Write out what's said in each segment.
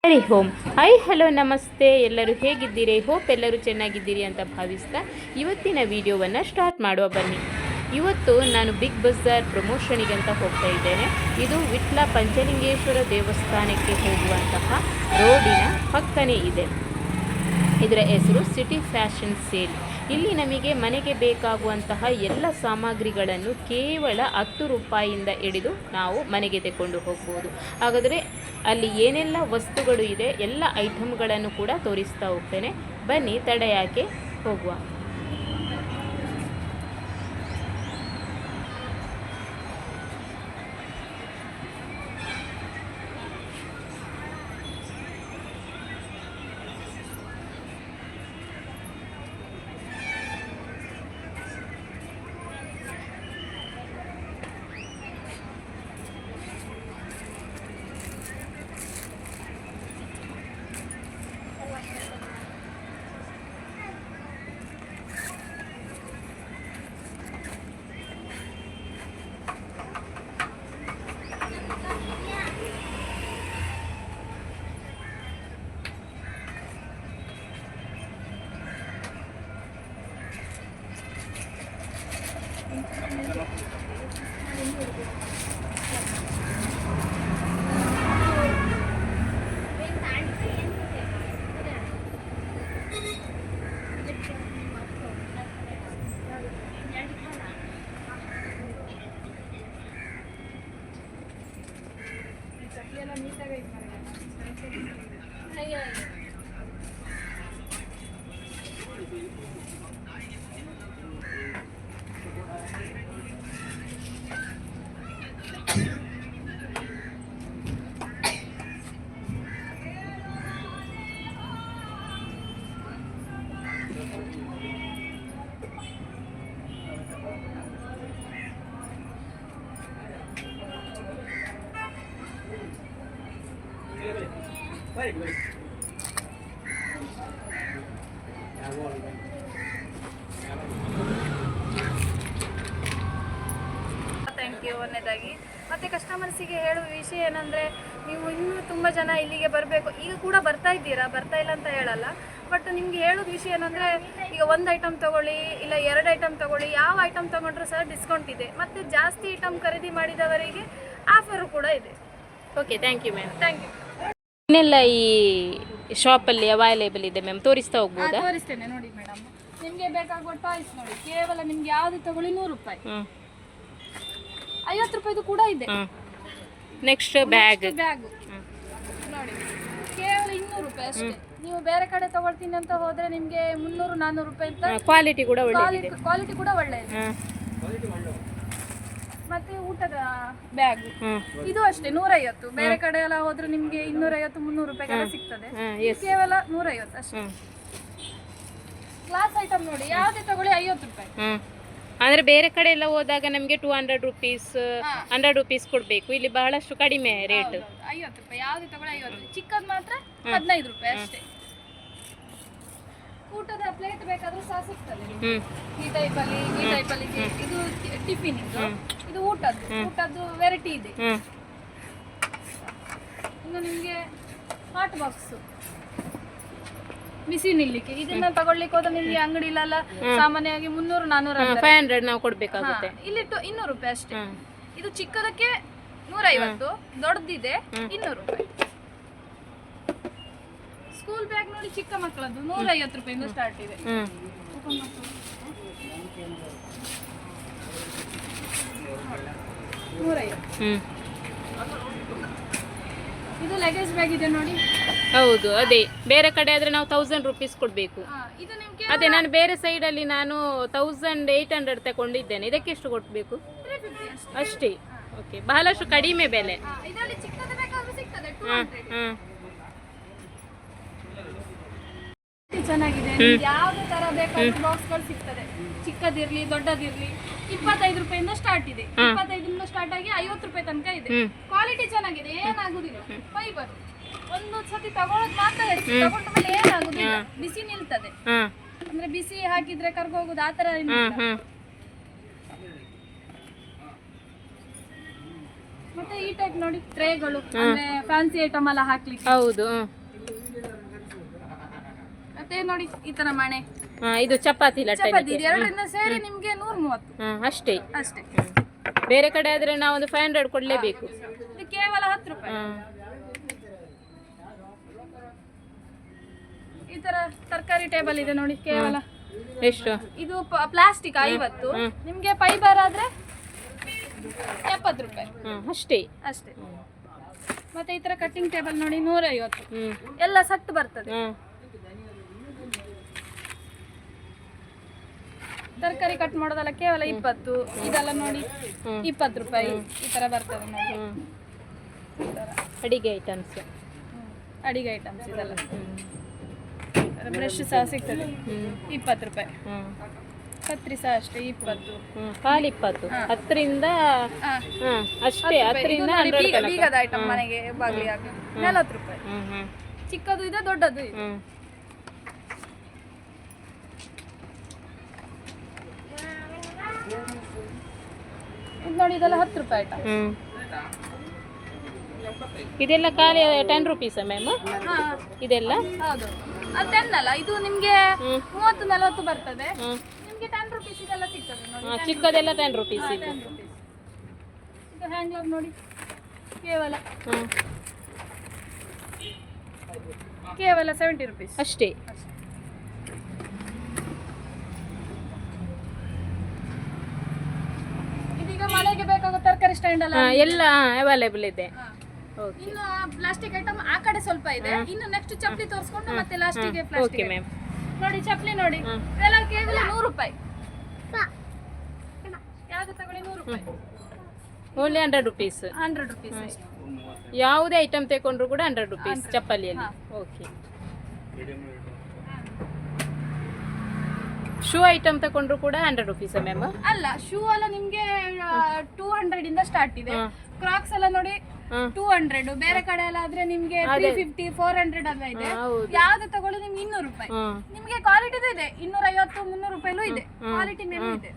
ಹರಿ ಓಂ. Hello ನಮಸ್ತೆ, ಎಲ್ಲರೂ ಹೇಗಿದ್ದೀರಿ? ಹೋಪ್ ಎಲ್ಲರೂ ಚೆನ್ನಾಗಿದ್ದೀರಿ ಅಂತ ಭಾವಿಸ್ತಾ ಇವತ್ತಿನ ವಿಡಿಯೋವನ್ನು ಸ್ಟಾರ್ಟ್ ಮಾಡುವ ಬನ್ನಿ. ಇವತ್ತು ನಾನು ಬಿಗ್ ಬಜಾರ್ ಪ್ರಮೋಷನಿಗೆ ಅಂತ ಹೋಗ್ತಾ ಇದ್ದೇನೆ. ಇದು ವಿಟ್ಲ ಪಂಚಲಿಂಗೇಶ್ವರ ದೇವಸ್ಥಾನಕ್ಕೆ ಹೋಗುವಂತಹ ರೋಡಿನ ಪಕ್ಕನೇ ಇದೆ. ಇದರ ಹೆಸರು ಸಿಟಿ ಫ್ಯಾಷನ್ ಸೇಲ್. ಇಲ್ಲಿ ನಮಗೆ ಮನೆಗೆ ಬೇಕಾಗುವಂತಹ ಎಲ್ಲ ಸಾಮಗ್ರಿಗಳನ್ನು ಕೇವಲ 10 ರೂಪಾಯಿಯಿಂದ ಹಿಡಿದು ನಾವು ಮನೆಗೆ ತೆಗೆದುಕೊಂಡು ಹೋಗ್ಬೋದು. ಹಾಗಾದರೆ ಅಲ್ಲಿ ಏನೆಲ್ಲ ವಸ್ತುಗಳು ಇದೆ ಎಲ್ಲ ಐಟಮ್ಗಳನ್ನು ಕೂಡ ತೋರಿಸ್ತಾ ಹೋಗ್ತೇನೆ. ಬನ್ನಿ, ತಡ ಯಾಕೆ, ಹೋಗುವ. Thank you. ಒಂದನೇದಾಗಿ ಮತ್ತು ಕಸ್ಟಮರ್ಸಿಗೆ ಹೇಳುವ ವಿಷಯ ಏನಂದರೆ, ನೀವು ಇನ್ನೂ ತುಂಬ ಜನ ಇಲ್ಲಿಗೆ ಬರಬೇಕು. ಈಗ ಕೂಡ ಬರ್ತಾ ಇದ್ದೀರಾ, ಬರ್ತಾ ಇಲ್ಲ ಅಂತ ಹೇಳಲ್ಲ. ಬಟ್ ನಿಮಗೆ ಹೇಳೋದು ವಿಷಯ ಏನಂದರೆ, ಈಗ ಒಂದು ಐಟಮ್ ತೊಗೊಳ್ಳಿ ಇಲ್ಲ 2 ಐಟಮ್ ತೊಗೊಳ್ಳಿ, ಯಾವ ಐಟಮ್ ತೊಗೊಂಡ್ರೂ ಸಹ ಡಿಸ್ಕೌಂಟ್ ಇದೆ. ಮತ್ತು ಜಾಸ್ತಿ ಐಟಮ್ ಖರೀದಿ ಮಾಡಿದವರಿಗೆ ಆಫರು ಕೂಡ ಇದೆ. Okay, thank you ma'am. Thank you. ಇನ್ನೆಲ್ಲ ಈ ಶಾಪಲ್ಲಿ ಅವೈಲೇಬಲ್ ಇದೆ ಮ್ಯಾಮ್, ತೋರಿಸ್ತಾ ಹೋಗ್ಬೋದಾ? ತೋರಿಸ್ತೇನೆ ನೋಡಿ ಮೇಡಮ್. ನಿಮಗೆ ಬೇಕಾಗುವ ಟಾಯ್ಸ್ ನೋಡಿ, ಕೇವಲ ನಿಮ್ಗೆ ಯಾವುದು ತಗೊಳ್ಳಿ 100 ರೂಪಾಯಿ, 50 ರೂಪಾಯಿದು ಕೂಡ ಇದೆ. ನೆಕ್ಸ್ಟ್ ಬ್ಯಾಗ್ ನೋಡಿ, ಕೇವಲ 200 ರೂಪಾಯಿ ಅಷ್ಟೇ. ನೀವು ಬೇರೆ ಕಡೆ ತಗೊಳ್ತೀನಿ ಅಂತ ಹೋದ್ರೆ ನಿಮ್ಗೆ 300-400 ರೂಪಾಯಿ ಅಂತ. ಕ್ವಾಲಿಟಿ ಕೂಡ ಒಳ್ಳೆದಿದೆ. ಕ್ವಾಲಿಟಿ ಕೂಡ ಒಳ್ಳೆಯದು. ಮತ್ತೆ ಊಟದ ಬ್ಯಾಗ್ ಇದು ಅಷ್ಟೇ 150. ಬೇರೆ ಕಡೆ ಎಲ್ಲ ಹೋದ್ರೆ ನಿಮ್ಗೆ 250-300 ರೂಪಾಯಿಗೆಲ್ಲ ಸಿಗ್ತದೆ. ಕೇವಲ 150 ಅಷ್ಟೇ. ಗ್ಲಾಸ್ ಐಟಮ್ ನೋಡಿ, ಯಾವುದೇ ತಗೊಳ್ಳಿ 50 ರೂಪಾಯಿ. ಅಂದ್ರೆ ಬೇರೆ ಕಡೆ ಎಲ್ಲ ಹೋದಾಗ ನಮಗೆ 200 ರೂಪೀಸ್ 100 ರೂಪೀಸ್ ಕೊಡಬೇಕು. ಇಲ್ಲಿ ಬಹಳಷ್ಟು ಕಡಿಮೆ ರೇಟ್. 50 ರೂಪಾಯಿ ಯಾವುದೇ ತಗೊಳ್ಳಿ 50. ಚಿಕ್ಕದ್ ಮಾತ್ರ 15 ರೂಪಾಯಿ ಅಷ್ಟೇ. ಊಟದ ಪ್ಲೇಟ್ ಬೇಕಾದ್ರೂ ಸಹ ಸಿಗ್ತದೆ. ಈ ಟೈಪಲ್ಲಿ ಇದು ಟಿಫಿನ್, ಇದು ಊಟದ್ದು ವೆರೈಟಿ ಇದೆ. ಇನ್ನು ನಿಮಗೆ ಹಾಟ್ ಬಾಕ್ಸ್ ಬಿಸಿ ನಿಲ್ಲಿಕ್ಕೆ, ಇದನ್ನ ತಗೊಳ್ಳಿಕ್ಕೆ ಹೋದ್ರೆ ನಿಮ್ಗೆ ಅಂಗಡಿಲೆಲ್ಲ ಸಾಮಾನ್ಯವಾಗಿ 300-400 500 ನಾವು ಕೊಡ್ಬೇಕಾಗುತ್ತೆ. ಇಲ್ಲಿ 200 ರೂಪಾಯಿ ಅಷ್ಟೇ. ಇದು ಚಿಕ್ಕದಕ್ಕೆ 150, ದೊಡ್ಡದಿದೆ 200 ರೂಪಾಯಿ. ಸ್ಕೂಲ್ ಬ್ಯಾಗ್ ನೋಡಿ, ಚಿಕ್ಕ ಮಕ್ಕಳದ್ದು 150 ರೂಪಾಯಿಂದ ಸ್ಟಾರ್ಟ್ ಇದೆ. 150. ಇದು ಲಗೇಜ್ ಬ್ಯಾಗ್ ಇದೆ ನೋಡಿ. ಹೌದು, ಅದೇ ಬೇರೆ ಕಡೆ ಆದ್ರೆ ನಾವು 1000 ರೂಪೀಸ್ ಕೊಡಬೇಕು. ಇದು ನಿಮ್ಗೆ ಅದೇ ನಾನು ಬೇರೆ ಸೈಡ್ ಅಲ್ಲಿ ನಾನು 1800 ತಗೊಂಡಿದ್ದೇನೆ. ಇದಕ್ಕೆ ಎಷ್ಟು ಕೊಡಬೇಕು? 350 ಅಷ್ಟೇ. ಓಕೆ, ಬಹಳಷ್ಟು ಕಡಿಮೆ ಬೆಲೆ. ಇದರಲ್ಲಿ ಚಿಕ್ಕದು ಬೇಕಾದ್ರೂ ಸಿಗ್ತದೆ 200. ಚೆನ್ನಾಗಿದೆ. ಯಾವ್ದು ತರ ಬೇಕಾದ್ರೂ ಬಾಕ್ಸ್ಗಳು ಸಿಗ್ತದೆ. ಚಿಕ್ಕದಿರ್ಲಿ ದೊಡ್ಡದಿರ್ಲಿ 25 ರೂಪಾಯಿಂದ ಸ್ಟಾರ್ಟ್ ಇದೆ. 25 ಸ್ಟಾರ್ಟ್ ಆಗಿ 50 ರೂಪಾಯಿ ತನಕ ಇದೆ. ಕ್ವಾಲಿಟಿ ಚೆನ್ನಾಗಿದೆ, ಏನಾಗುದಿಲ್ಲ. ಫೈಬರ್ ಒಂದು ಸತಿ ತಗೊಳ್ಳೋದು ಮಾತ್ರ ಹೆಚ್ಚು, ತಗೊಂಡ ಮೇಲೆ ಏನಾಗುದಿಲ್ಲ, ಬಿಸಿ ನಿಲ್ತದೆ. ಅಂದ್ರೆ ಬಿಸಿ ಹಾಕಿದ್ರೆ ಕರ್ಗೋಗುದು ಆ ತರ. ಮತ್ತೆ ಈ ಟೈಪ್ ನೋಡಿ ಟ್ರೇಗಳು, ಅಂದ್ರೆ ಫ್ಯಾನ್ಸಿ ಐಟಮ್ ಎಲ್ಲ ಹಾಕ್ಲಿಕ್ಕೆ. ಹೌದು. ಮತ್ತೆ ನೋಡಿ ಈ ತರ ಮಣೆ, ಇದು ಚಪಾತಿ ಚಪಾತಿ ಇದು ಎರಡರಿಂದ ಸೇರಿ ನಿಮ್ಗೆ 130 ಅಷ್ಟೇ. ಅಷ್ಟೇ. ಬೇರೆ ಕಡೆ ಆದ್ರೆ ನಾವು ಒಂದು 500 ಕೊಡ್ಲೇಬೇಕು. ಇದು ಕೇವಲ 10 ರೂಪಾಯಿ. ಈ ತರ ತರಕಾರಿ ಟೇಬಲ್ ಇದೆ ನೋಡಿ, ಕೇವಲ ಎಷ್ಟು? ಇದು ಪ್ಲಾಸ್ಟಿಕ್ 50, ನಿಮ್ಗೆ ಫೈಬರ್ ಆದ್ರೆ 70 ರೂಪಾಯಿ ಅಷ್ಟೇ. ಅಷ್ಟೇ. ಮತ್ತೆ ಈ ತರ ಕಟ್ಟಿಂಗ್ ಟೇಬಲ್ ನೋಡಿ 150, ಎಲ್ಲ ಸಟ್ ಬರ್ತದೆ. ತರಕಾರಿ ಕಟ್ ಮಾಡೋದಲ್ಲ ಕೇವಲ 20, ಇದೆಲ್ಲ ನೋಡಿ 20 ರೂಪಾಯಿ. ಈ ತರ ಬರ್ತದೆ ನೋಡಿ. ಅಡಿಗೆ ಐಟಮ್ಸ್, ಅಡಿಗೆ ಐಟಮ್ಸ್ ಇದೆಲ್ಲ. ಬ್ರಷ್ ಸಹ ಸಿಗ್ತದೆ 20 ರೂಪಾಯಿ. ಕತ್ರಿ ಸಹ ಅಷ್ಟೇ 20, ಖಾಲಿ 20. 10ರಿಂದ ಅಷ್ಟೇ. 10ರಿಂದ ಬೀಗದ ಐಟಮ್ ಮನೆಗೆ ಬಾಗಿಲಿ ಆಗಿ 40 ರೂಪಾಯಿ. ಚಿಕ್ಕದು ಇದೆ, ದೊಡ್ಡದು ಇದೆ. ಇದು ನೋಡಿ, ಇದೆಲ್ಲ 10 ರೂಪಾಯಿ ಐಟಮ್. ಇದೆಲ್ಲ ಖಾಲಿ 10 ರುಪೀಸ್ ಮ್ಯಾಮ್. ಇದೆಲ್ಲ ಹೌದು, ಅದು 10 ಅಲ್ಲ, ಇದು ನಿಮ್ಗೆ 30-40 ಬರ್ತದೆ. ನಿಮ್ಗೆ 10 ರೂಪೀಸ್ ಇದೆಲ್ಲ ಸಿಗ್ತದೆ ನೋಡಿ. ಚಿಕ್ಕದೆಲ್ಲ 10 ರುಪೀಸ್ ಇದೆ. 10 ರೂಪೀಸ್. ಇದು ಹ್ಯಾಂಗ್ಲರ್ ನೋಡಿ, ಕೇವಲ 70 ರೂಪೀಸ್ ಅಷ್ಟೇ. ಇದೀಗ ಮನೆಗೆ ಬೇಕಾಗೋ ತರಕಾರಿ ಸ್ಟ್ಯಾಂಡ್ ಅಲ್ಲ ಎಲ್ಲ ಅವೈಲೇಬಲ್ ಇದೆ. ಇನ್ನು ಪ್ಲಾಸ್ಟಿಕ್ ಐಟಮ್ ಆ ಕಡೆ ಸ್ವಲ್ಪ ಇದೆ. ಇನ್ನು ನೆಕ್ಸ್ಟ್ ಚಪ್ಪಲಿ ತೋರಿಸ್ಕೊಂಡು ಮತ್ತೆ ಲಾಸ್ಟಿಗೆ ಓಕೆ ಪ್ಲಾಸ್ಟಿಕ್ ಮ್ಯಾಮ್. ನೋಡಿ ಚಪ್ಪಲಿ ನೋಡಿ, ಇದೆಲ್ಲ ಕೇವಲ 100 ರೂಪಾಯಿ. ಯಾವ್ದು ತಗೊಳ್ಳಿ 100 ರೂಪಾಯಿ. Only 100 rupees. 100 ರೂಪೀಸ್. ಯಾವುದೇ ಐಟಮ್ ತಗೊಂಡ್ರು ಕೂಡ 100 ರುಪೀಸ್ ಚಪ್ಪಲಿಯಲ್ಲಿ. ಓಕೆ. ಶೂ ಐಟಮ್ ತಗೊಂಡ್ರು ಕೂಡ 100 ರುಪೀಸ್ ಮ್ಯಾಮ್. ಅಲ್ಲ, ಶೂ ಎಲ್ಲ ನಿಮ್ಗೆ 200 ಇಂದ ಸ್ಟಾರ್ಟ್ ಇದೆ. ಕ್ರಾಕ್ಸ್ ಎಲ್ಲ ನೋಡಿ 200. ಬೇರೆ ಕಡೆ ಎಲ್ಲ ಆದ್ರೆ ನಿಮ್ಗೆ 350, 400 ಅಲ್ಲ ಇದೆ. ಯಾವ್ದು ತಗೊಳ್ಳಿ ನಿಮ್ಗೆ 200 ರೂಪಾಯಿ. ನಿಮ್ಗೆ ಕ್ವಾಲಿಟಿದು ಇದೆ, 250, 300 ರೂಪಾಯಿಲೂ ಇದೆ. ಕ್ವಾಲಿಟಿ ಮೇಲೆ ಇದೆ.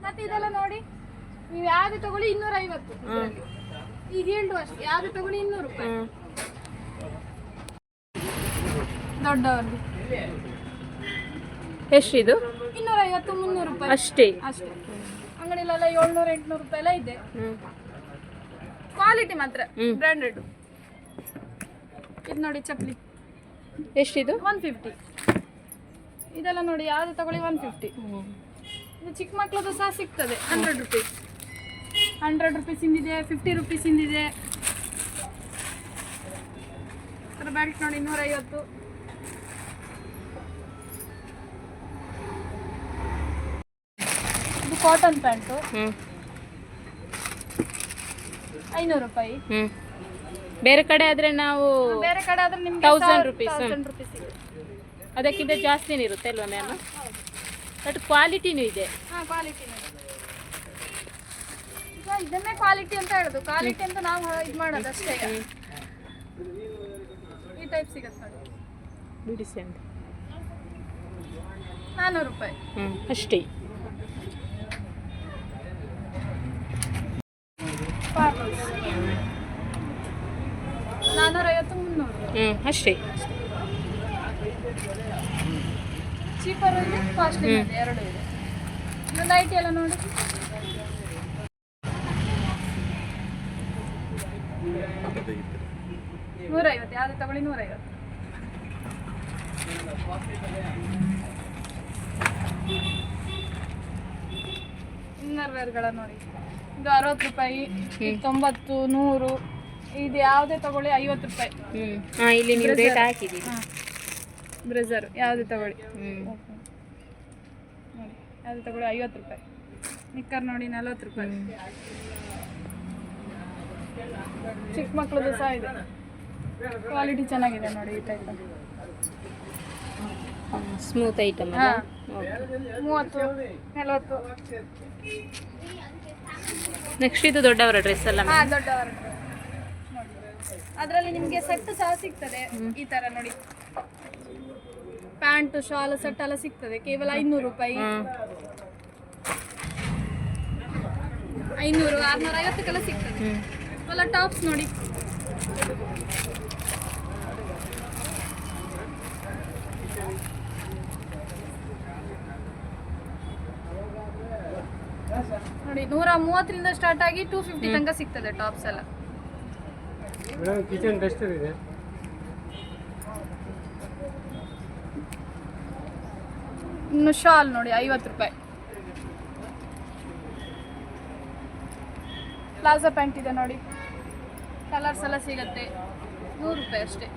ಮತ್ತೆ ಇದೆಲ್ಲ ನೋಡಿ, ನೀವು ಯಾವ್ದು ತಗೊಳ್ಳಿ 250. ಈಗ ಹೇಳ್ದು ಅಷ್ಟೇ, ಯಾವ್ದು ತಗೊಳ್ಳಿ 200 ರೂಪಾಯಿ. ದೊಡ್ಡವರ್ದು ಎಷ್ಟಿದು? 250, 300 ರೂಪಾಯಿ ಅಷ್ಟೇ. ಅಷ್ಟೇ. ಅಂಗಡಿಲೆಲ್ಲ 700, 800 ರೂಪಾಯಿ ಎಲ್ಲ ಇದೆ. ಕ್ವಾಲಿಟಿ ಮಾತ್ರ ಬ್ರ್ಯಾಂಡೆಡ್. ಇದು ನೋಡಿ ಚಪ್ಪಲಿ ಎಷ್ಟಿದು? 150. ಇದೆಲ್ಲ ನೋಡಿ, ಯಾವ್ದು ತಗೊಳ್ಳಿ 150. ಇದು ಚಿಕ್ಕ ಮಕ್ಕಳದು ಸಹ ಸಿಗ್ತದೆ 100 ರೂಪೀಸ್. 100 ರೂಪೀಸ್ ಇಂದಿದೆ, 50 ರೂಪೀಸ್ ಇಂದಿದೆ. ಬೆಲ್ಟ್ ನೋಡಿ 150. ಇದು ಕಾಟನ್ ಪ್ಯಾಂಟು 500 ರೂಪಾಯಿ. ಬೇರೆ ಕಡೆ ಆದ್ರೆ ನಾವು ಬೇರೆ ಕಡೆ ಆದ್ರೆ ನಿಮ್ಗೆ 1000 ರೂಪೀಸ್. 1000 ರೂಪೀಸ್ ಇದೆ. ಅದಕ್ಕಿಂತ ಜಾಸ್ತಿನೇ ಇರುತ್ತೆ ಅಲ್ವಾ ಮ್ಯಾಮ್? ಬಟ್ ಕ್ವಾಲಿಟಿನೂ ಇದೆ. ಕ್ವಾಲಿಟಿ ಈಗ ಇದನ್ನೇ ಕ್ವಾಲಿಟಿ ಅಂತ ಹೇಳುದು. ಕ್ವಾಲಿಟಿ ಅಂತ ನಾವು ಇದು ಮಾಡೋದು ಅಷ್ಟೇ. ಈ ಟೈಪ್ ಸಿಗುತ್ತೆ ನೋಡಿ, ಬಿಡಿಸಿ ಅಂತ 400 ರೂಪಾಯಿ ಅಷ್ಟೇ. ಪಾರ್ಲ್ಸ್ 450, 300 ಅಷ್ಟೇ. ಚೀಪರ್ ಇದೆ, ಕಾಸ್ಟ್ಲಿ ಇದೆ, ಎರಡು ಇದೆ. ಇನ್ನು ನೈಟಿ ಎಲ್ಲ ನೋಡಿ, $150. ಯಾವ್ದು ತಗೊಳ್ಳಿ 150. ಇನ್ನರ್ ವೇರ್ಗಳ ನೋಡಿ, ಇದು 60 ರೂಪಾಯಿ, 90, 100. ಇದು ಯಾವುದೇ ತಗೊಳ್ಳಿ 50 ರೂಪಾಯಿ. ಇಲ್ಲಿ ನೀವು ರೇಟ್ ಹಾಕಿದ್ದೀರಿ. ಬ್ರೆಜರ್ ಯಾವುದು ತಗೊಳ್ಳಿ ನೋಡಿ, ಯಾವುದು ತಗೊಳ್ಳಿ 50 ರೂಪಾಯಿ. ನಿಕ್ಕರ್ ನೋಡಿ 40 ರೂಪಾಯಿ. ಚಿಕ್ಕ ಮಕ್ಕಳದು ಸಹ ಇದೆ, ಕ್ವಾಲಿಟಿ ಚೆನ್ನಾಗಿದೆ ನೋಡಿ. ಈ ಟೈಪ್ ಸ್ಮೂತ್ ಐಟಮ್. 30, 40. ನೆಕ್ಸ್ಟ್ ಇದು ದೊಡ್ಡವರ ಡ್ರೆಸ್ ಅಲ್ಲ? ದೊಡ್ಡವರ ಡ್ರೆಸ್ ನೋಡಿ, ಅದರಲ್ಲಿ ನಿಮಗೆ ಸೆಟ್ ಸಹ ಸಿಗ್ತದೆ. ಈ ತರ ನೋಡಿ, ಪ್ಯಾಂಟ್, ಶಾಲ್ ಸೆಟ್ ಎಲ್ಲ ಸಿಗ್ತದೆ ಕೇವಲ 500 ರೂಪಾಯಿ. 500, 650 ಸಿಗ್ತದೆ. ಎಲ್ಲ ಟಾಪ್ಸ್ ನೋಡಿ. ನೋಡಿ 130ರಿಂದ ಸ್ಟಾರ್ಟ್ ಆಗಿ 250 ತನಕ ಸಿಗ್ತದೆ ಟಾಪ್ಸ್ ಎಲ್ಲ. ಕಿಚನ್ ಡಸ್ಟರ್ ಇದೆ. ಇನ್ನು ಶಾಲ್ ನೋಡಿ 50 ರೂಪಾಯಿ. ಪ್ಲಾಜಾ ಪ್ಯಾಂಟ್ ಇದೆ ನೋಡಿ, ಕಲರ್ಸ್ ಎಲ್ಲ ಸಿಗುತ್ತೆ, 100 ರೂಪಾಯಿ ಅಷ್ಟೇ.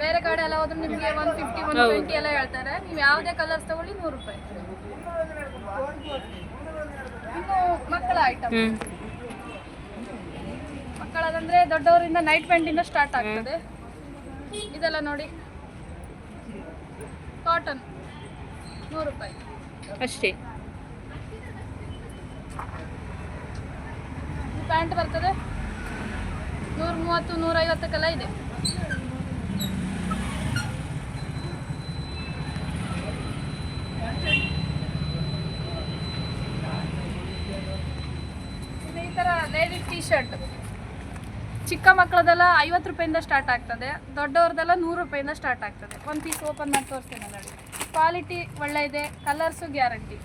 ಬೇರೆ ಕಡೆ ಎಲ್ಲ ಹೋದ್ರೆ ನಿಮಗೆ 150 120 ಎಲ್ಲ ಹೇಳ್ತಾರೆ. ನೀವು ಯಾವುದೇ ಕಲರ್ಸ್ ತಗೊಳ್ಳಿ 100 ರೂಪಾಯಿ. ಇನ್ನು ಮಕ್ಕಳ ಐಟಮ್, ಮಕ್ಕಳದಂದ್ರೆ ದೊಡ್ಡವರಿಂದ ನೈಟ್ ಪ್ಯಾಂಟಿಂದ ಸ್ಟಾರ್ಟ್ ಆಗ್ತದೆ. ಇದೆಲ್ಲ ನೋಡಿ ಕಾಟನ್ 100 ರೂಪಾಯಿ ಅಷ್ಟೇ. ಪ್ಯಾಂಟ್ ಬರ್ತದೆ 130 150ಕ್ಕೆಲ್ಲ ಇದೆ. ಈ ಥರ ಲೇಡೀಸ್ ಟೀ ಶರ್ಟ್ ಚಿಕ್ಕ ಮಕ್ಕಳದೆಲ್ಲ 50 ರೂಪಾಯಿಂದ ಸ್ಟಾರ್ಟ್ ಆಗ್ತದೆ, ದೊಡ್ಡವ್ರದೆಲ್ಲ 100 ರೂಪಾಯಿಂದ ಸ್ಟಾರ್ಟ್ ಆಗ್ತದೆ. ಒಂದು ಪೀಸ್ ಓಪನ್ ಮಾಡಿ ತೋರಿಸ್ತೇನೆ ನೋಡಿ. ಕ್ವಾಲಿಟಿ ಒಳ್ಳೆ ಇದೆ, ಕಲರ್ಸು ಗ್ಯಾರಂಟಿ.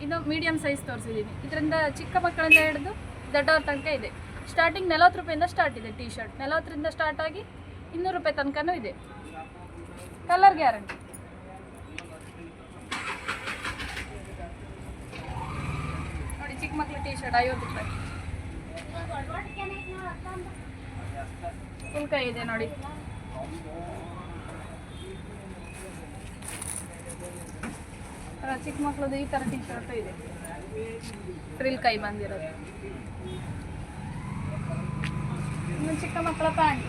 ಇನ್ನು ಮೀಡಿಯಮ್ ಸೈಜ್ ತೋರಿಸಿದ್ದೀನಿ. ಇದರಿಂದ ಚಿಕ್ಕ ಮಕ್ಕಳಿಂದ ಹಿಡಿದು ದೊಡ್ಡವ್ರ ತನಕ ಇದೆ. ಸ್ಟಾರ್ಟಿಂಗ್ 40 ರೂಪಾಯಿಂದ ಸ್ಟಾರ್ಟ್ ಇದೆ ಟೀ ಶರ್ಟ್. 40ರಿಂದ ಸ್ಟಾರ್ಟ್ ಆಗಿ 200 ರೂಪಾಯಿ ತನಕನೂ ಇದೆ. Colour guarantee. ನೋಡಿ ಚಿಕ್ಕ ಮಕ್ಕಳ ಟೀ ಶರ್ಟ್ 50 ರೂಪಾಯಿ. ಫುಲ್ ಕೈ ಇದೆ ನೋಡಿ. ಚಿಕ್ಕ ಮಕ್ಕಳದು ಈ ಥರ ಟೀ ಶರ್ಟು ಇದೆ, ಫ್ರಿಲ್ ಕೈ ಬಂದಿರೋದು. ಇನ್ನು ಚಿಕ್ಕ ಮಕ್ಕಳ ಪ್ಯಾಂಟ್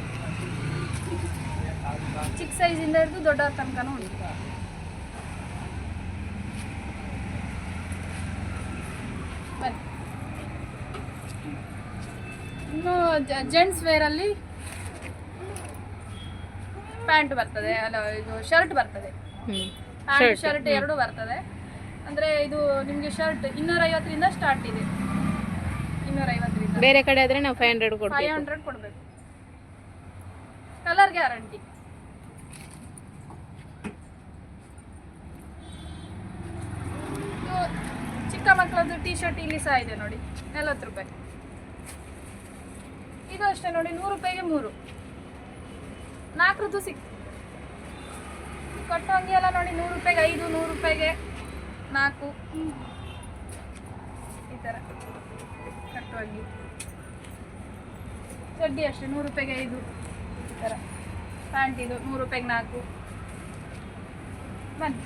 ಚಿಕ್ಕ ಸೈಜಿಂದ ಹಿಡಿದು ದೊಡ್ಡವ್ರ ತನಕನೂ ಉಂಟು. ಬನ್ನಿ. ಇನ್ನು ಜೆಂಟ್ಸ್ ವೇರಲ್ಲಿ ಪ್ಯಾಂಟ್ ಬರ್ತದೆ, ಅಲ್ಲ ಇದು ಶರ್ಟ್ ಬರ್ತದೆ. ಪ್ಯಾಂಟ್ ಶರ್ಟ್ ಎರಡು ಬರ್ತದೆ. ಅಂದರೆ ಇದು ನಿಮಗೆ ಶರ್ಟ್ 250ರಿಂದ ಸ್ಟಾರ್ಟ್ ಇದೆ. 250ರಿಂದ. ಬೇರೆ ಕಡೆ ಆದರೆ ನಾವು 500 ಕೊಡ್ಬೇಕು. 500 ಕೊಡಬೇಕು. Colour guarantee. ಚಿಕ್ಕ ಮಕ್ಕಳದ್ದು ಟೀ ಶರ್ಟ್ ಇಲ್ಲಿ ಸಹ ಇದೆ ನೋಡಿ, 40 ರೂಪಾಯಿ. ಇದು ಅಷ್ಟೇ ನೋಡಿ, 100 ರೂಪಾಯಿಗೆ 3, 4 ಸಿಕ್ತು. ಕಟ್ಟುವಂಗಿ ಎಲ್ಲ ನೋಡಿ 100 ರೂಪಾಯಿಗೆ 5, 100 ರೂಪಾಯಿಗೆ 4, ಈ ಥರ ಕಟ್ಟುವಂಗಿ. ಚಡ್ಡಿ ಅಷ್ಟೇ 100 ರೂಪಾಯಿಗೆ 5, ಈ ಥರ. ಪ್ಯಾಂಟ್ ಇದು 100 ರೂಪಾಯಿಗೆ 4. ಬನ್ನಿ.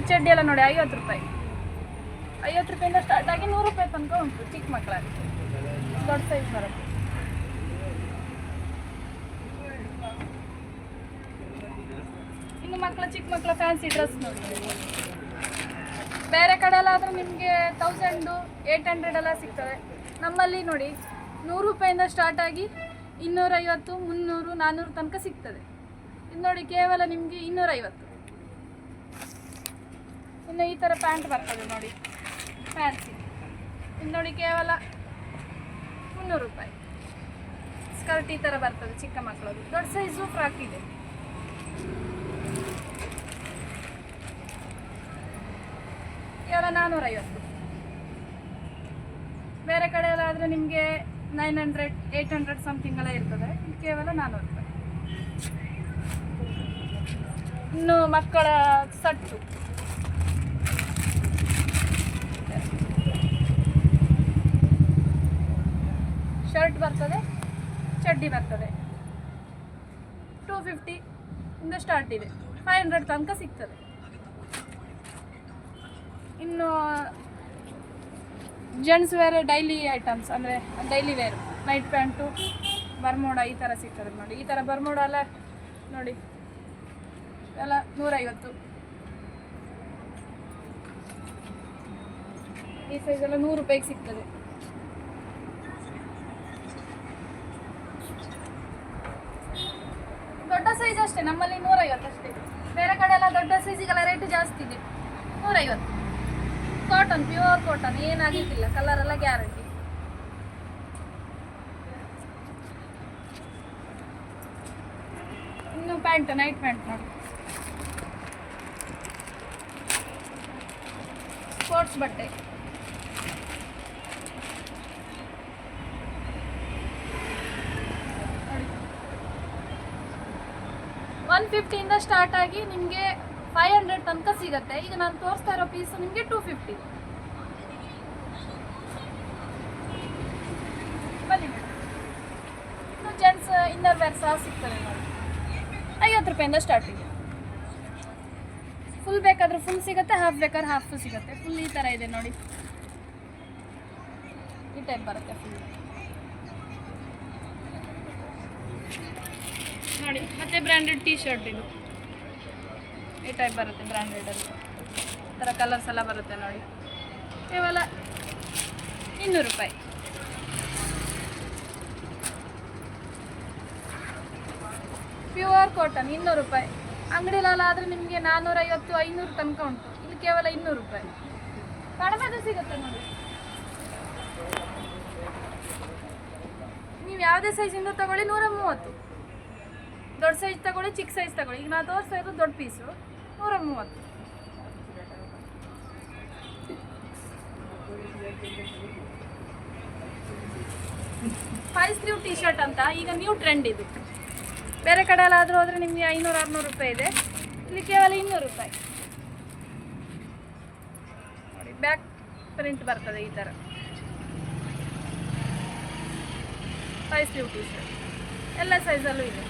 ಚಡ್ಡಿ ಎಲ್ಲ ನೋಡಿ 50 ರೂಪಾಯಿ. 50 ರೂಪಾಯಿಂದ ಸ್ಟಾರ್ಟ್ ಆಗಿ 100 ರೂಪಾಯಿ ತನಕ ಉಂಟು ಚಿಕ್ಕ ಮಕ್ಕಳಲ್ಲಿ. ದೊಡ್ಡ ಸೈಜ್ ಬರುತ್ತೆ. ಇನ್ನು ಚಿಕ್ಕ ಮಕ್ಕಳ ಫ್ಯಾನ್ಸಿ ಡ್ರೆಸ್ ನೋಡಿ. ಬೇರೆ ಕಡೆ ಎಲ್ಲ ಆದರೆ ನಿಮಗೆ 1000 800 ಎಲ್ಲ ಸಿಗ್ತದೆ. ನಮ್ಮಲ್ಲಿ ನೋಡಿ 100 ರೂಪಾಯಿಂದ ಸ್ಟಾರ್ಟ್ ಆಗಿ 250 300 400 ತನಕ ಸಿಗ್ತದೆ. ಇದು ನೋಡಿ ಕೇವಲ ನಿಮಗೆ 250. ಇನ್ನು ಈ ಥರ ಪ್ಯಾಂಟ್ ಬರ್ತದೆ ನೋಡಿ ಫ್ಯಾನ್ಸಿ. ಇದು ನೋಡಿ ಕೇವಲ 300 ರೂಪಾಯಿ. ಸ್ಕರ್ಟ್ ಈ ಥರ ಬರ್ತದೆ ಚಿಕ್ಕ ಮಕ್ಕಳದು. ದೊಡ್ಡ ಸೈಜು ಫ್ರಾಕ್ ಇದೆ. ಕೇವಲ 450. ಬೇರೆ ಕಡೆ ಎಲ್ಲ ಆದರೆ ನಿಮಗೆ 900 800 ಸಮಥಿಂಗ್ ಎಲ್ಲ ಇರ್ತದೆ. ಇದು ಕೇವಲ 400 ರೂಪಾಯಿ. ಇನ್ನು ಮಕ್ಕಳ ಸಟ್ಟು ಶರ್ಟ್ ಬರ್ತದೆ, ಚಡ್ಡಿ ಬರ್ತದೆ. 250 ಇಂದ ಸ್ಟಾರ್ಟ್ ಇದೆ, 500 ತನಕ ಸಿಗ್ತದೆ. ಇನ್ನು ಜೆಂಟ್ಸ್ ವೇರ್ ಡೈಲಿ ಐಟಮ್ಸ್ ಅಂದರೆ ಡೈಲಿ ವೇರ್ ನೈಟ್ ಪ್ಯಾಂಟು ಬರ್ಮೋಡ ಈ ಥರ ಸಿಗ್ತದೆ ನೋಡಿ. ಈ ಥರ ಬರ್ಮೋಡ ಎಲ್ಲ ನೋಡಿ ಎಲ್ಲ 150. ಈ ಸೈಜ್ ಎಲ್ಲ 100 ರೂಪಾಯಿಗೆ ಸಿಗ್ತದೆ. ದೊಡ್ಡ ಸೈಜ್ ಅಷ್ಟೇ, ನಮ್ಮಲ್ಲಿ 150 ಅಷ್ಟೇ. ಬೇರೆ ಕಡೆ ಎಲ್ಲ ದೊಡ್ಡ ಸೈಜಿಗೆಲ್ಲ ರೇಟ್ ಜಾಸ್ತಿ ಇದೆ. 150. ಕಾಟನ್, ಪ್ಯೂರ್ ಕಾಟನ್, ಏನಾಗಿದ್ದಿಲ್ಲ, ಕಲರ್ ಎಲ್ಲ ಗ್ಯಾರಂಟಿ. ಇನ್ನು ಪ್ಯಾಂಟ್, ನೈಟ್ ಪ್ಯಾಂಟ್ ನೋಡಿ, ಸ್ಪೋರ್ಟ್ಸ್ ಬಟ್ಟೆ. ನೋಡಿ 150 ಸ್ಟಾರ್ಟ್ ಆಗಿ ನಿಮಗೆ 500 ತನಕ ಸಿಗುತ್ತೆ. ಈಗ ನಾನು ತೋರಿಸ್ತಾ ಇರೋ ಪೀಸ್ ನಿಮಗೆ 250. ಬನ್ನಿ ಮೇಡಮ್, ಇನ್ನು ಜೆಂಟ್ಸ್ ಇನ್ನರ್ ವೇರ್ ಸಹ ಸಿಗ್ತದೆ ನೋಡಿ. 50 ರೂಪಾಯಿಂದ ಸ್ಟಾರ್ಟ್ ಇದೆ. ಫುಲ್ ಬೇಕಾದ್ರೆ ಫುಲ್ ಸಿಗುತ್ತೆ, ಹಾಫ್ ಬೇಕಾದ್ರೆ ಹಾಫ್ ಸಿಗುತ್ತೆ. ಫುಲ್ ಈ ಥರ ಇದೆ ನೋಡಿ, ಈ ಟೈಪ್ ಬರುತ್ತೆ ಫುಲ್ ನೋಡಿ. ಮತ್ತೆ ಬ್ರ್ಯಾಂಡೆಡ್ ಟೀ ಶರ್ಟ್ ಇದು ಈ ಟೈಪ್ ಬರುತ್ತೆ, ಬ್ರ್ಯಾಂಡೆಡಲ್ಲಿ ಈ ಥರ ಕಲರ್ಸ್ ಎಲ್ಲ ಬರುತ್ತೆ ನೋಡಿ. ಕೇವಲ 200 ರೂಪಾಯಿ. ಪ್ಯೂರ್ ಕಾಟನ್ 200 ರೂಪಾಯಿ. ಅಂಗಡಿಲೆಲ್ಲ ಆದರೆ ನಿಮಗೆ 450, 500 ತನಕ ಉಂಟು. ಇದು ಕೇವಲ 200 ರೂಪಾಯಿ. ಕಡಿಮೆದು ಸಿಗುತ್ತೆ ನೋಡಿ. ನೀವು ಯಾವುದೇ ಸೈಜಿಂದ ತಗೊಳ್ಳಿ 130. ದೊಡ್ಡ ಸೈಜ್ ತಗೊಳ್ಳಿ, ಚಿಕ್ಕ ಸೈಜ್ ತಗೊಳ್ಳಿ. ಈಗ ನಾನು ತೋರಿಸ್ತಾ ಇರೋದು ದೊಡ್ಡ piece 130. Five sleeve T shirt ಅಂತ ಈಗ ನ್ಯೂ ಟ್ರೆಂಡ್ ಇದು. ಬೇರೆ ಕಡೆ ಎಲ್ಲ ಆದರೂ ಹೋದರೆ ನಿಮಗೆ 500-600 ರೂಪಾಯಿ ಇದೆ. ಇಲ್ಲಿ ಕೇವಲ 200 ರೂಪಾಯಿ ನೋಡಿ. ಬ್ಯಾಕ್ ಪ್ರಿಂಟ್ ಬರ್ತದೆ ಈ ಥರ. ಫೈವ್ ಸ್ಲೀವ್ ಟಿ ಶರ್ಟ್ ಎಲ್ಲ ಸೈಜಲ್ಲೂ ಇದೆ.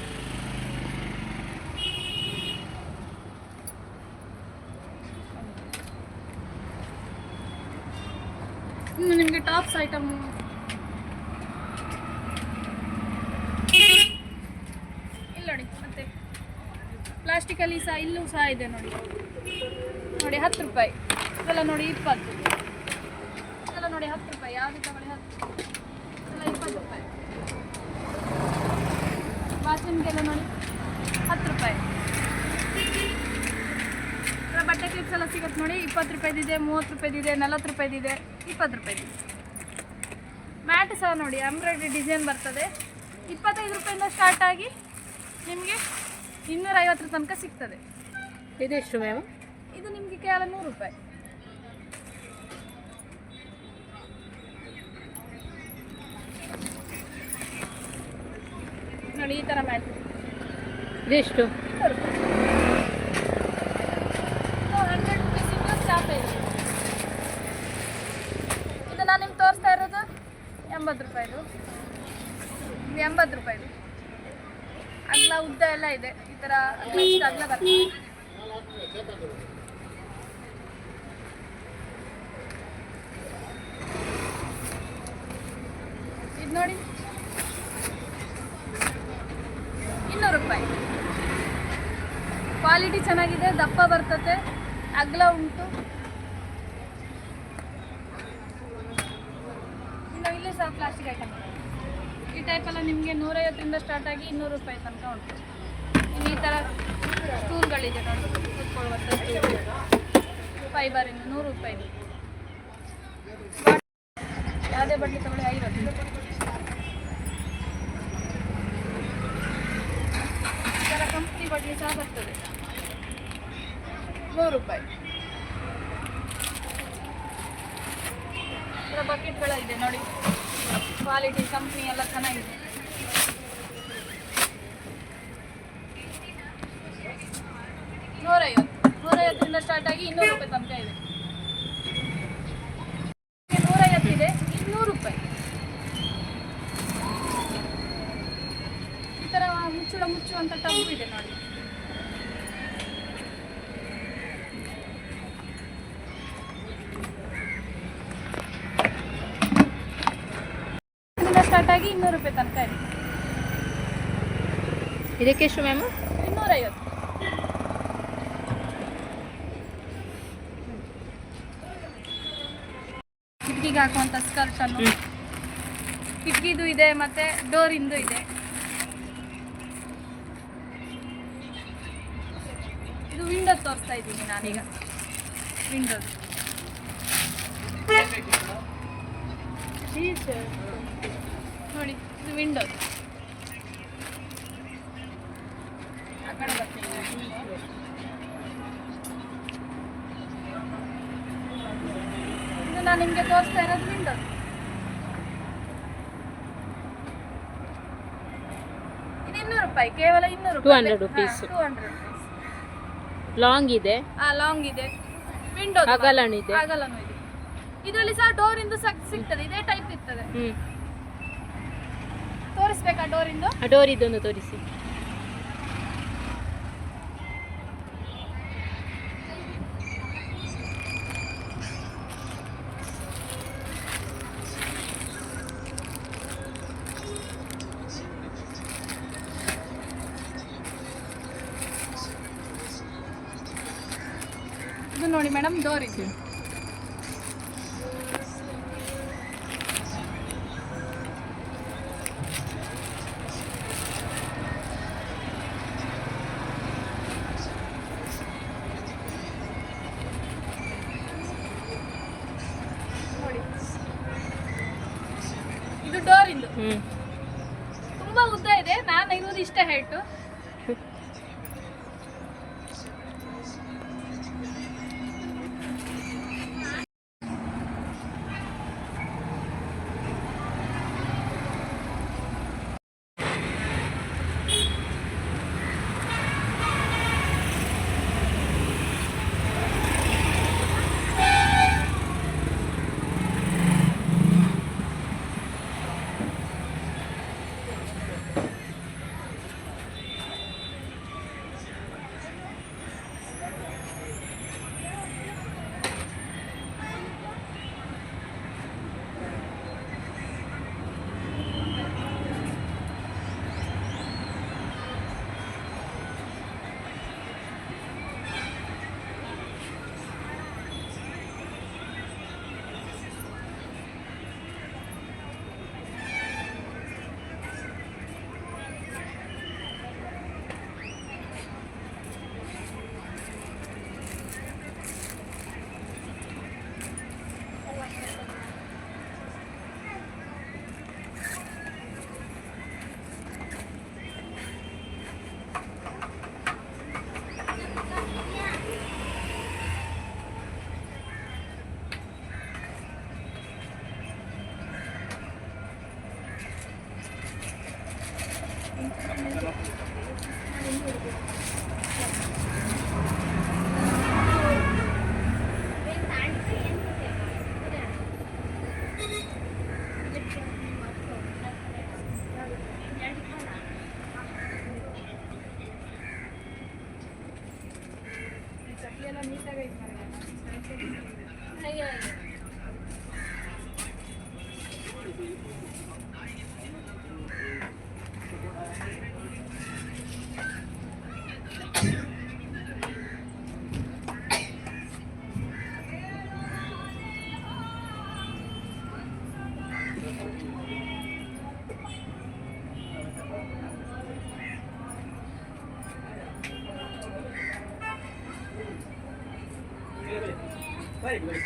ಇನ್ನು ನಿಮಗೆ ಟಾಪ್ಸ್ ಐಟಮ್ ಇಲ್ಲ ನೋಡಿ. ಮತ್ತೆ ಪ್ಲಾಸ್ಟಿಕಲ್ಲಿ ಸಹ ಇಲ್ಲೂ ಸಹ ಇದೆ ನೋಡಿ. ನೋಡಿ 10 ರೂಪಾಯಿ ಇದೆಲ್ಲ ನೋಡಿ, 20 ಇದೆಲ್ಲ ನೋಡಿ 10 ರೂಪಾಯಿ. ಯಾವುದು ತಗೊಳ್ಳಿ 10 ಎಲ್ಲ 20 ರೂಪಾಯಿ. ವಾಚಿನ್ಗೆಲ್ಲ ನೋಡಿ 10 ರೂಪಾಯಿ. ಬಟ್ಟೆ ಕ್ಲಿಪ್ಸ್ ಎಲ್ಲ ಸಿಗುತ್ತೆ ನೋಡಿ. 20 ರೂಪಾಯಿದಿದೆ, 30 ರೂಪಾಯಿದಿದೆ, 40 ರೂಪಾಯಿದಿದೆ, 20 ರೂಪಾಯಿದಿದೆ. ಮ್ಯಾಟ್ ಸಹ ನೋಡಿ, ಎಂಬ್ರಾಯ್ಡ್ರಿ ಡಿಸೈನ್ ಬರ್ತದೆ. 25 ರೂಪಾಯಿಂದ ಸ್ಟಾರ್ಟ್ ಆಗಿ ನಿಮಗೆ 250 ತನಕ ಸಿಗ್ತದೆ. ಇದೆಷ್ಟು ಮ್ಯಾಮ್? ಇದು ನಿಮಗೆ ಕೇವಲ 100 ರೂಪಾಯಿ. ನೋಡಿ ಈ ಥರ ಮ್ಯಾಟ್ ಇದೆಷ್ಟು? 200 ರೂಪಾಯಿ. 100 ರುಪೀಸಿಂದ ಸ್ಟಾರ್ಟ್ ಇದೆ. ಇದು ನಾನು ನಿಮ್ಗೆ ತೋರಿಸ್ತಾ ಇರೋದು 80 ರೂಪಾಯಿದು. ಇದು 80 ರೂಪಾಯಿದು. ಅಗಲ ಉದ್ದ ಎಲ್ಲ ಇದೆ. ಈ ಥರ ಅಗಲ ಬರ್ತದೆ. ಇದು ನೋಡಿ 200 ರೂಪಾಯಿ. ಕ್ವಾಲಿಟಿ ಚೆನ್ನಾಗಿದೆ, ದಪ್ಪ ಬರ್ತದೆ, ಅಗಲ ಉಂಟು. ಇನ್ನು ಇಲ್ಲಿ ಸಹ ಪ್ಲಾಸ್ಟಿಕ್ ಐಟಮ್ ಈ ಟೈಪೆಲ್ಲ ನಿಮಗೆ 150ರಿಂದ ಸ್ಟಾರ್ಟ್ ಆಗಿ 200 ರೂಪಾಯಿ ತನಕ ಉಂಟು. ಇನ್ನು ಈ ಥರ ಸ್ಟೂಲ್ಗಳಿದೆ ನೋಡಿ, ಕೂತ್ಕೊಳ್ಳುವಂಥ ಸ್ಟೂಲ್ ಫೈಬರಿಂದ 100 ರೂಪಾಯಿ. ಯಾವುದೇ ಬಟ್ಟೆ ತಗೊಳ್ಳಿ 50. ಈ ಥರ ಕಂಪ್ನಿ ಬಟ್ಟೆ ಸಹ ಬರ್ತದೆ 100 ರೂಪಾಯಿ. ಈ ಥರ ಬಕೆಟ್ಗಳಿದೆ ನೋಡಿ, ಕ್ವಾಲಿಟಿ ಕಂಪ್ನಿ ಎಲ್ಲ ಚೆನ್ನಾಗಿದೆ. $150ರಿಂದ ಸ್ಟಾರ್ಟ್ ಆಗಿ 200 ರೂಪಾಯಿ ತನಕ ಇದೆ. 150 ಇದೆ, 200 ರೂಪಾಯಿ. ಈ ಥರ ಮುಚ್ಚುವಂಥ ಟಬ್ ಇದೆ ನೋಡಿ. ಸ್ಟಾರ್ಟ್ ಆಗಿ 200 ರೂಪಾಯಿ ತನಕ ಇದೆ. ಇದಕ್ಕೆ ಎಷ್ಟು ಮ್ಯಾಮ್? 250. ಕಿಟಕಿಗೆ ಹಾಕುವಂಥ ಸ್ಕರ್ಟನ್ನು, ಕಿಟಕಿದು ಇದೆ ಮತ್ತು ಡೋರಿಂದು ಇದೆ. ಇದು ವಿಂಡೋ ತೋರಿಸ್ತಾ ಇದ್ದೀನಿ ನಾನೀಗ. ವಿಂಡೋ ನೋಡಿ, ಇದು ವಿಂಡೋ. ಆ ಕಡೆ ಬರ್ತೀನಿ. ಇದು ನಾನು ನಿಮಗೆ ತೋರಿಸ್ತಾ ಇರೋದು ವಿಂಡೋ. ಇದು 200 ರೂಪಾಯಿ, ಕೇವಲ 200 ರೂಪಾಯಿ. 200 rupees. 200 ರೂಪಾಯಿ. ಲಾಂಗ್ ಇದೆ, ಲಾಂಗ್ ಇದೆ, ವಿಂಡೋ ಅಗಲನೂ ಇದೆ. ಅಗಲನೂ ಇದೆ. ಇದರಲ್ಲಿ ಸಹ ಡೋರ್ ಇಂದು ಸಿಗ್ತದೆ, ಇದೇ ಟೈಪ್ ಇರ್ತದೆ. ತೋರಿಸ್ಬೇಕಾ ಡೋರ್ ಇಂದು? ಡೋರ್ ಇದೊಂದು ತೋರಿಸಿ. ಇದು ನೋಡಿ ಮೇಡಮ್, ಡೋರ್ ಇದೆ. ನೋಡಿ, ಇದು ಡೋರ್ ಇಂದು. ತುಂಬಾ ಉದ್ದ ಇದೆ, ನಾನು ಇರುವುದು ಇಷ್ಟೇ ಹೈಟು. Very good.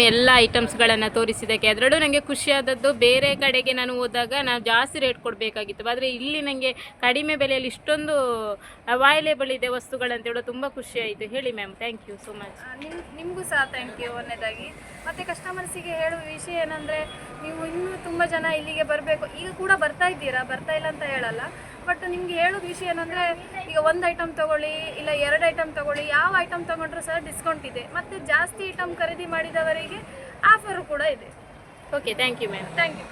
ಎಲ್ಲ ಐಟಮ್ಸ್ಗಳನ್ನು ತೋರಿಸಿದ್ದಕ್ಕೆ. ಅದರಲ್ಲೂ ನನಗೆ ಖುಷಿಯಾದದ್ದು, ಬೇರೆ ಕಡೆಗೆ ನಾನು ಹೋದಾಗ ನಾವು ಜಾಸ್ತಿ ರೇಟ್ ಕೊಡಬೇಕಾಗಿತ್ತು, ಆದರೆ ಇಲ್ಲಿ ನನಗೆ ಕಡಿಮೆ ಬೆಲೆಯಲ್ಲಿ ಇಷ್ಟೊಂದು ಅವೈಲೇಬಲ್ ಇದೆ ವಸ್ತುಗಳಂತ ಹೇಳೋ ತುಂಬ ಖುಷಿಯಾಯಿತು. ಹೇಳಿ ma'am, thank you so much. ನಿಮಗೂ ಸಹ ಥ್ಯಾಂಕ್ ಯು ಒಂದನೇದಾಗಿ. ಮತ್ತು ಕಸ್ಟಮರ್ಸಿಗೆ ಹೇಳುವ ವಿಷಯ ಏನಂದರೆ, ನೀವು ಇನ್ನೂ ತುಂಬ ಜನ ಇಲ್ಲಿಗೆ ಬರಬೇಕು. ಈಗ ಕೂಡ ಬರ್ತಾ ಇದ್ದೀರಾ, ಬರ್ತಾ ಇಲ್ಲ ಅಂತ ಹೇಳಲ್ಲ, ಬಟ್ ನಿಮ್ಗೆ ಹೇಳೋದು ವಿಷಯ ಏನಂದರೆ, ಈಗ ಒಂದು ಐಟಮ್ ತೊಗೊಳ್ಳಿ ಇಲ್ಲ 2 ಐಟಮ್ ತೊಗೊಳ್ಳಿ, ಯಾವ ಐಟಮ್ ತೊಗೊಂಡ್ರೂ ಸಹ ಡಿಸ್ಕೌಂಟ್ ಇದೆ. ಮತ್ತು ಜಾಸ್ತಿ ಐಟಮ್ ಖರೀದಿ ಮಾಡಿದವರಿಗೆ ಆಫರು ಕೂಡ ಇದೆ. Okay, thank you ma'am. Thank you.